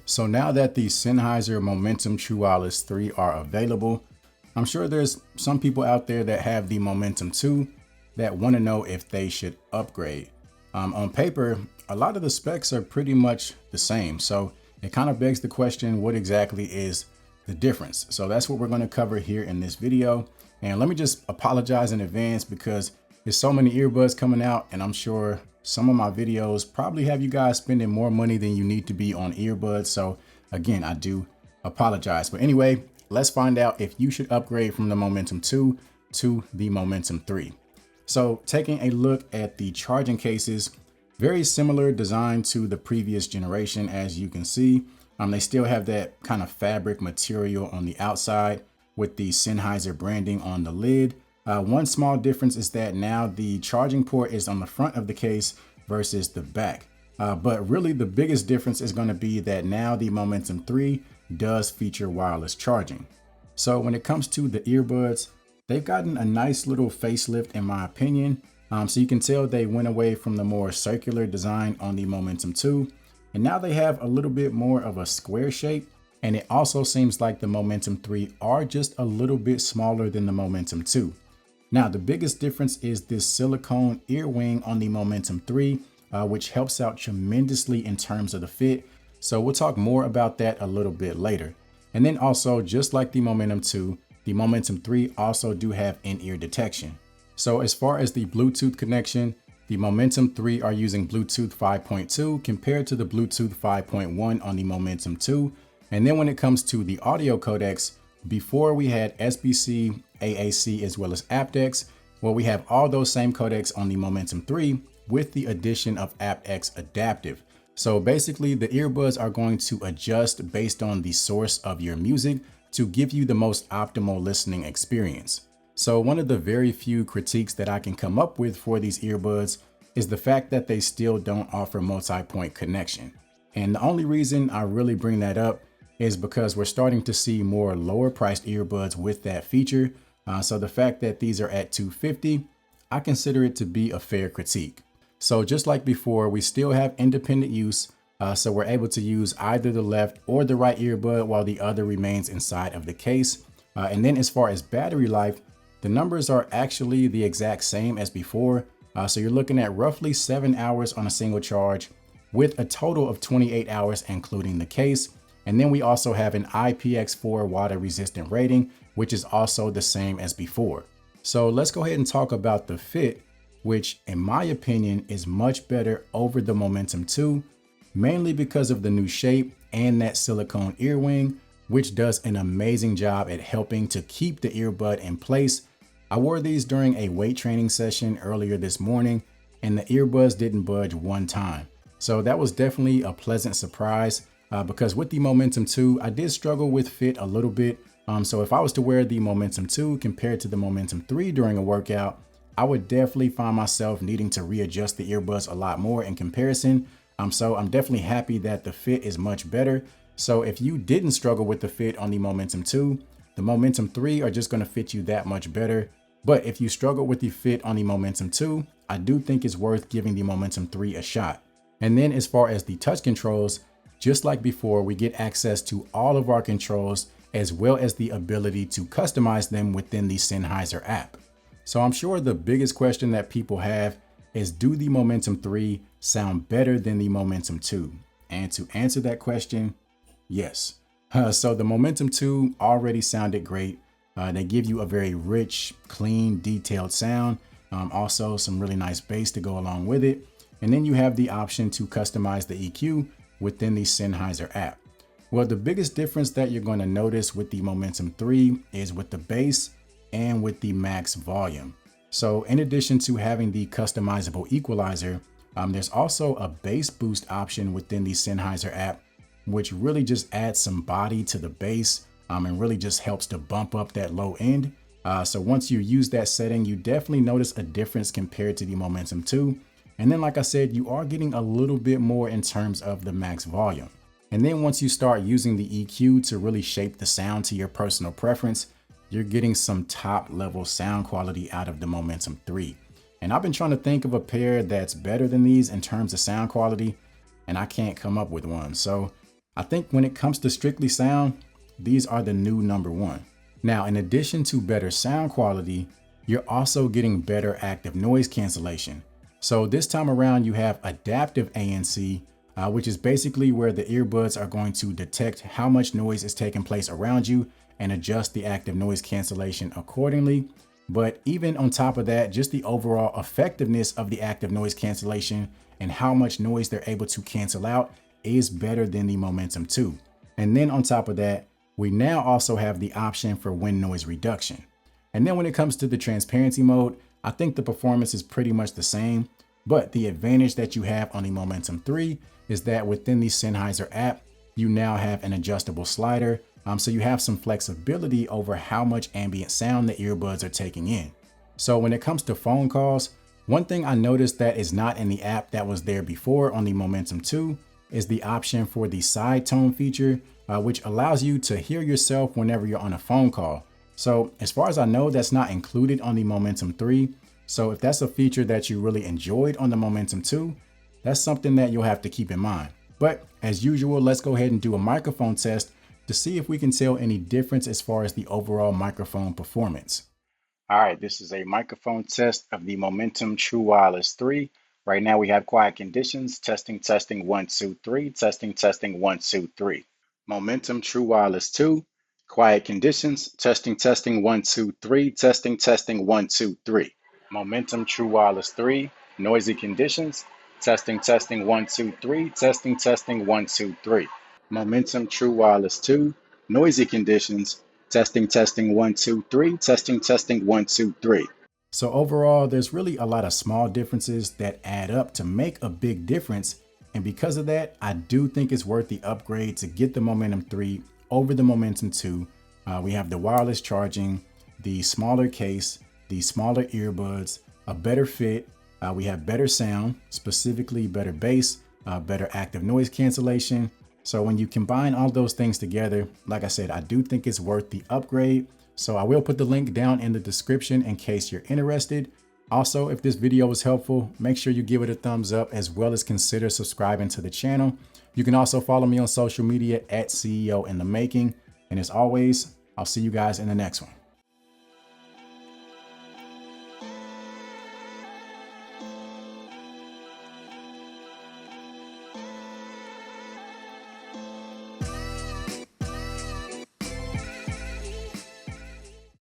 So now that the Sennheiser Momentum True Wireless 3 are available, I'm sure there's some people out there that have the Momentum 2 that want to know if they should upgrade. On paper, a lot of the specs are pretty much the same. So it kind of begs the question, what exactly is the difference? So that's what we're going to cover here in this video. And let me just apologize in advance because there's so many earbuds coming out, and I'm sure some of my videos probably have you guys spending more money than you need to be on earbuds. So again, I do apologize. But anyway, let's find out if you should upgrade from the Momentum 2 to the Momentum 3. So taking a look at the charging cases, very similar design to the previous generation. As you can see, they still have that kind of fabric material on the outside with the Sennheiser branding on the lid. One small difference is that now the charging port is on the front of the case versus the back. But really the biggest difference is going to be that now the Momentum 3 does feature wireless charging. So when it comes to the earbuds, they've gotten a nice little facelift in my opinion. So you can tell they went away from the more circular design on the Momentum 2. And now they have a little bit more of a square shape. And it also seems like the Momentum 3 are just a little bit smaller than the Momentum 2. Now, the biggest difference is this silicone ear wing on the Momentum 3, which helps out tremendously in terms of the fit. So we'll talk more about that a little bit later. And then also, just like the Momentum 2, the Momentum 3 also do have in-ear detection. So as far as the Bluetooth connection, the Momentum 3 are using Bluetooth 5.2 compared to the Bluetooth 5.1 on the Momentum 2. And then when it comes to the audio codecs, before we had SBC, AAC, as well as aptX. Well, we have all those same codecs on the Momentum 3 with the addition of aptX Adaptive. So basically the earbuds are going to adjust based on the source of your music to give you the most optimal listening experience. So one of the very few critiques that I can come up with for these earbuds is the fact that they still don't offer multi-point connection. And the only reason I really bring that up is because we're starting to see more lower priced earbuds with that feature. So the fact that these are at $250, I consider it to be a fair critique. So just like before, we still have independent use. So we're able to use either the left or the right earbud while the other remains inside of the case. And then as far as battery life, the numbers are actually the exact same as before. So you're looking at roughly 7 hours on a single charge with a total of 28 hours, including the case. And then we also have an IPX4 water resistant rating, which is also the same as before. So let's go ahead and talk about the fit, which in my opinion is much better over the Momentum 2, mainly because of the new shape and that silicone ear wing, which does an amazing job at helping to keep the earbud in place. I wore these during a weight training session earlier this morning, and the earbuds didn't budge one time. So that was definitely a pleasant surprise. Because with the Momentum 2, I did struggle with fit a little bit. So if I was to wear the Momentum 2 compared to the Momentum 3 during a workout, I would definitely find myself needing to readjust the earbuds a lot more in comparison. So I'm definitely happy that the fit is much better. So if you didn't struggle with the fit on the Momentum 2, the Momentum 3 are just going to fit you that much better. But if you struggle with the fit on the Momentum 2, I do think it's worth giving the Momentum 3 a shot. And then as far as the touch controls, just like before, we get access to all of our controls as well as the ability to customize them within the Sennheiser app. So I'm sure the biggest question that people have is, do the Momentum 3 sound better than the Momentum 2? And to answer that question, yes. So the Momentum 2 already sounded great. They give you a very rich, clean, detailed sound. Also some really nice bass to go along with it. And then you have the option to customize the EQ within the Sennheiser app. Well, the biggest difference that you're going to notice with the Momentum 3 is with the bass and with the max volume. So in addition to having the customizable equalizer, there's also a bass boost option within the Sennheiser app, which really just adds some body to the bass and really just helps to bump up that low end. So once you use that setting, you definitely notice a difference compared to the Momentum 2. And then, like I said, you are getting a little bit more in terms of the max volume. And then once you start using the EQ to really shape the sound to your personal preference, you're getting some top level sound quality out of the Momentum 3. And I've been trying to think of a pair that's better than these in terms of sound quality, and I can't come up with one. So I think when it comes to strictly sound, these are the new number one. Now, in addition to better sound quality, you're also getting better active noise cancellation. So this time around, you have adaptive ANC, which is basically where the earbuds are going to detect how much noise is taking place around you and adjust the active noise cancellation accordingly. But even on top of that, just the overall effectiveness of the active noise cancellation and how much noise they're able to cancel out is better than the Momentum 2. And then on top of that, we now also have the option for wind noise reduction. And then when it comes to the transparency mode, I think the performance is pretty much the same, but the advantage that you have on the Momentum 3 is that within the Sennheiser app, you now have an adjustable slider. So you have some flexibility over how much ambient sound the earbuds are taking in. So when it comes to phone calls, one thing I noticed that is not in the app that was there before on the Momentum 2 is the option for the side tone feature, which allows you to hear yourself whenever you're on a phone call. So as far as I know, that's not included on the Momentum 3. So if that's a feature that you really enjoyed on the Momentum 2, that's something that you'll have to keep in mind. But as usual, let's go ahead and do a microphone test to see if we can tell any difference as far as the overall microphone performance. All right, this is a microphone test of the Momentum True Wireless 3. Right now we have quiet conditions, testing, 1, 2, 3, testing, 1, 2, 3. Momentum True Wireless 2, quiet conditions, testing, 1, 2, 3, testing, 1, 2, 3. Momentum True Wireless 3, noisy conditions, testing, 1, 2, 3, testing, 1, 2, 3. Momentum True Wireless 2, noisy conditions, testing, 1, 2, 3, testing, 1, 2, 3. So overall, there's really a lot of small differences that add up to make a big difference. And because of that, I do think it's worth the upgrade to get the Momentum 3 over the Momentum 2. We have the wireless charging, the smaller case, the smaller earbuds, a better fit. We have better sound, specifically better bass, better active noise cancellation. So when you combine all those things together, like I said, I do think it's worth the upgrade. So I will put the link down in the description in case you're interested. Also, if this video was helpful, make sure you give it a thumbs up as well as consider subscribing to the channel. You can also follow me on social media at CEO in the Making. And as always, I'll see you guys in the next one.